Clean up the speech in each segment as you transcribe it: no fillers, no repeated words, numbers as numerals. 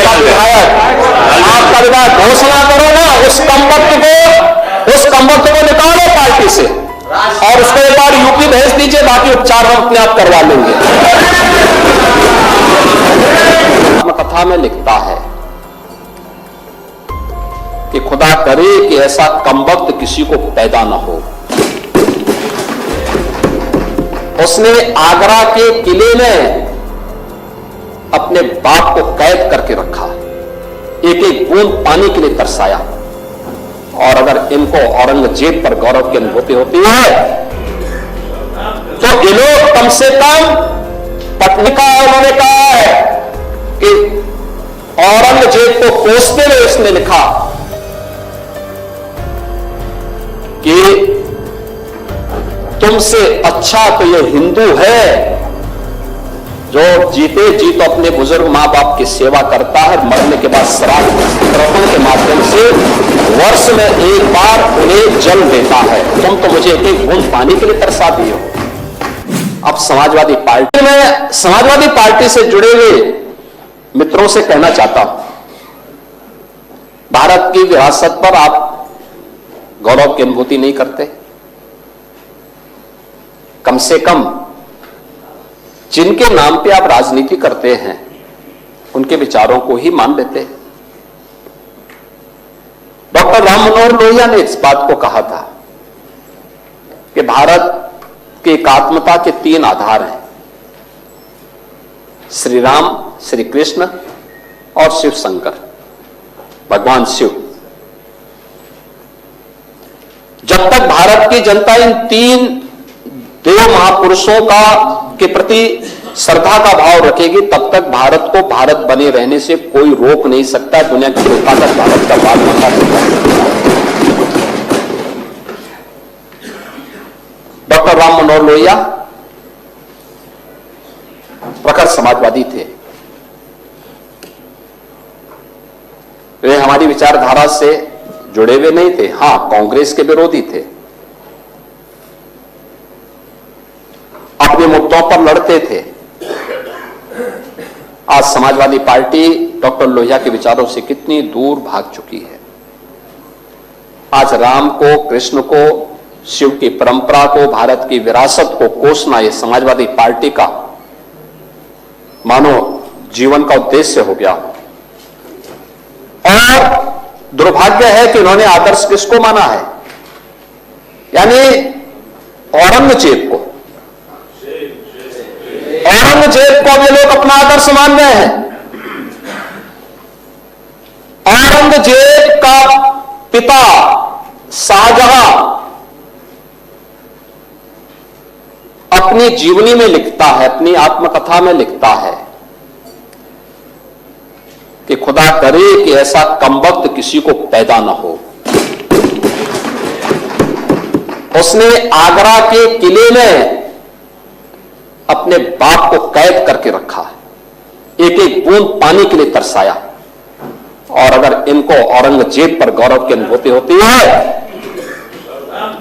आपका विधायक घोषणा करो ना, उस कमबख्त को निकालो पार्टी से और उसको एक बार यूपी भेज दीजिए, बाकी उपचार हम अपने आप करवा लेंगे। कथा में लिखता है कि खुदा करे कि ऐसा कमबख्त किसी को पैदा ना हो। उसने आगरा के किले में अपने बाप को कैद करके रखा, एक एक बूंद पानी के लिए तरसाया। और अगर इनको औरंगजेब पर गौरव की अनुभूति होती है तो ये लोग कम से कम पत्नी का उन्होंने कहा है कि औरंगजेब को कोसते हुए उसने लिखा कि तुमसे अच्छा तो ये हिंदू है जो जीते जी तो अपने बुजुर्ग मां बाप की सेवा करता है, मरने के बाद श्राद्ध तर्पण के माध्यम से वर्ष में एक बार उन्हें जल देता है। तुम तो मुझे एक एक बूंद पानी के लिए तरसा दिए हो। अब समाजवादी पार्टी से जुड़े हुए मित्रों से कहना चाहता हूं, भारत की विरासत पर आप गौरव की अनुभूति नहीं करते? कम से कम जिनके नाम पे आप राजनीति करते हैं उनके विचारों को ही मान लेते। डॉक्टर राम मनोहर लोहिया ने इस बात को कहा था कि भारत की एकात्मता के 3 आधार हैं, श्री राम, श्री कृष्ण और शिव शंकर, भगवान शिव। जब तक भारत की जनता इन 3 देव महापुरुषों के प्रति श्रद्धा का भाव रखेगी, तब तक भारत को भारत बने रहने से कोई रोक नहीं सकता। दुनिया की कोई ताकत भारत का बात नहीं कर सकता। डॉक्टर राम मनोहर लोहिया प्रखर समाजवादी थे। वे हमारी विचारधारा से जुड़े हुए नहीं थे, हां कांग्रेस के विरोधी थे, अपने मुद्दों पर लड़ते थे। आज समाजवादी पार्टी डॉक्टर लोहिया के विचारों से कितनी दूर भाग चुकी है। आज राम को, कृष्ण को, शिव की परंपरा को, भारत की विरासत को कोसना यह समाजवादी पार्टी का मानो जीवन का उद्देश्य हो गया। और दुर्भाग्य है कि उन्होंने आदर्श किसको माना है? यानी औरंगजेब को। औरंगजेब को ये लोग अपना आदर्श मान रहे हैं। औरंगजेब का पिता शाहजहां अपनी जीवनी में लिखता है, अपनी आत्मकथा में लिखता है कि खुदा करे कि ऐसा कमबख्त किसी को पैदा ना हो। उसने आगरा के किले में अपने बाप को कैद करके रखा, एक एक बूंद पानी के लिए तरसाया। और अगर इनको औरंगजेब पर गौरव की अनुभूति होती है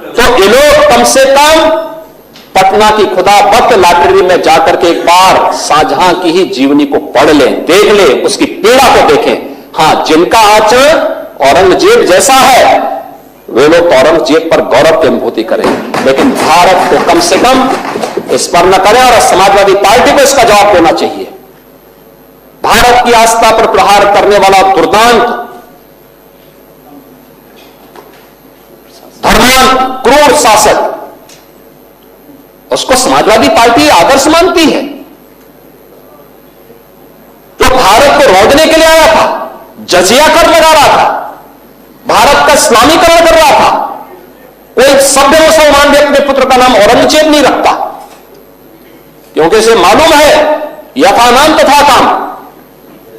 तो ये लोग कम से कम पटना की खुदा भक्त लाइब्रेरी में जाकर के एक बार शाहजहां की ही जीवनी को पढ़ लें, देख लें, उसकी पीड़ा को देखें। हां, जिनका आचरण औरंगजेब जैसा है वे लोग औरंगजेब पर गौरव की अनुभूति करें, लेकिन भारत को कम से कम इस पर न करें। और समाजवादी पार्टी को इसका जवाब देना चाहिए। भारत की आस्था पर प्रहार करने वाला दुर्दांत, धर्मांत, क्रूर शासक, उसको समाजवादी पार्टी आदर्श मानती है। जो भारत को रोकने के लिए आया था, जजिया कर लगा रहा था, भारत का इस्लामीकरण कर रहा था, कोई सभ्य मुसलमान भी अपने पुत्र का नाम औरंगजेब नहीं रखता, क्योंकि इसे मालूम है यथा नाम तथा काम।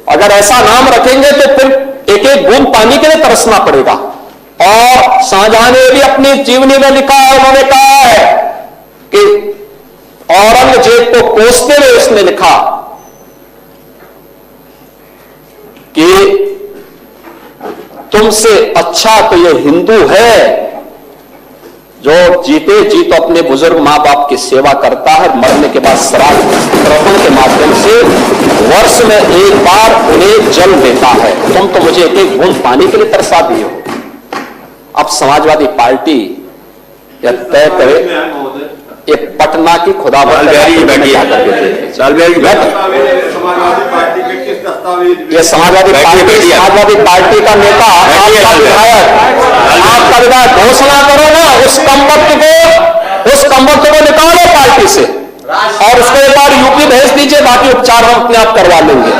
अगर ऐसा नाम रखेंगे तो फिर एक एक बूंद पानी के लिए तरसना पड़ेगा। और शाहजहां ने भी अपनी जीवनी में लिखा है, उन्होंने कहा है कि औरंगजेब को कोसते हुए उसने लिखा कि तुमसे अच्छा तो ये हिंदू है जो जीते जी तो अपने बुजुर्ग मां बाप की सेवा करता है, मरने के बाद श्राद्ध तर्पण के माध्यम से वर्ष में एक बार उन्हें जल देता है। तुम तो मुझे एक एक बूंद पानी के लिए तरसा दिए हो। अब समाजवादी पार्टी यह तय करे, ये पटना की खुदा ये समाजवादी पार्टी का नेता, आपका विधायक घोषणा करो ना, उस कमबख्त को निकालो पार्टी से और उसको एक बार यूपी भेज दीजिए, बाकी उपचार हम अपने आप करवा लेंगे।